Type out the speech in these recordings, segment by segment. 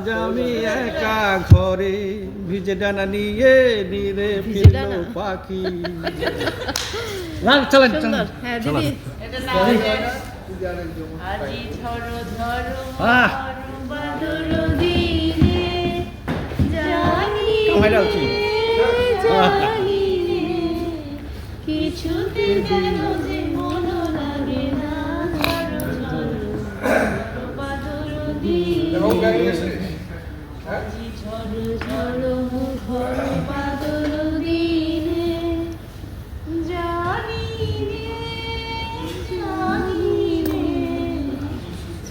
আজ আমি একা ঘরে ভিজে ডানা নিয়ে নিরে ফিরল পাখি। রাগ চালান সুন্দর। হ্যাঁ দিদি এটা না আজি ঝড়ো ঝড়ো আহ বাদল দিনে জানি কামাইরা উঠি জানি কিছুতে যেন যে মন লাগে না ঝড়ো ঝড়ো বাদল দিনে আজি ঝড়ো ঝড়ো মুখর বাদল দিনে জানি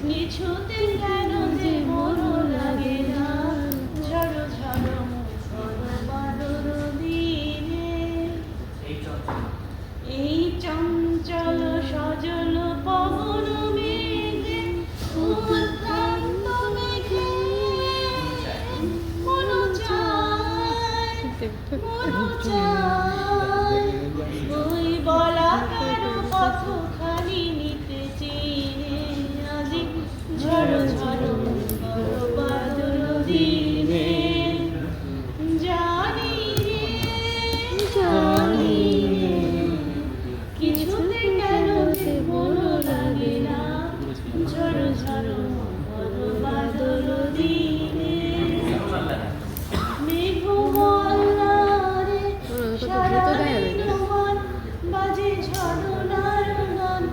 কিছুতে কেন যে মন লাগে না ঝড়ো ঝড়ো মুখর বাদল দিনে এই চঞ্চল সজল পবন মেঘে উদ্দান্ত মেঘে মন চায় ওই বলাকার পথখানি নিতে চেয়ে আজি ঝড়ো ঝড়ো মুখর বাদল দিনে জানি জানি কিছুতে কেন যে মন লাগে না ঝড়ো ঝড়ো মুখর বাদল দিনে মেঘমল্লারে সারা দিন বাজে ঝরনার গান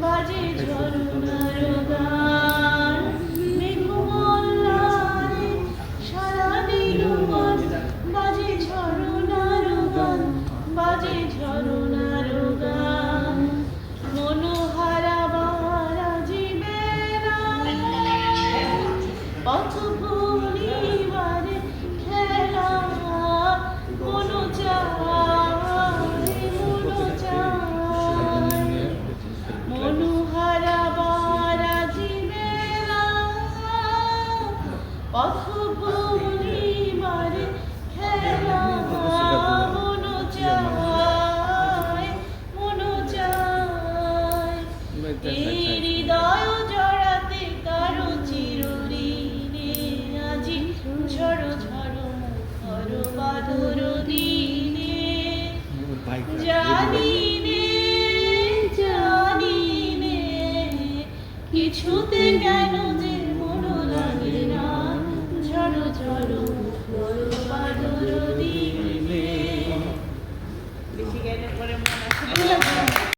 বাজে ঝরনার গান মেঘমল্লারে সারা দিন বাজে ঝরনার গান বাজে ঝরনার গান মনোহারা বারা জীবেরা পথ ভুলিবারে খেলা মন চায় মনোহারা বারা জীবেরা পথ ভুলিবারে খেলা মন চায় এই হৃদয় জড়াতে কারো চিরঋণে আজি ঝড়ো ঝড়ো মুখর বাদল দিনে জানি নে কিছুতে কেন যে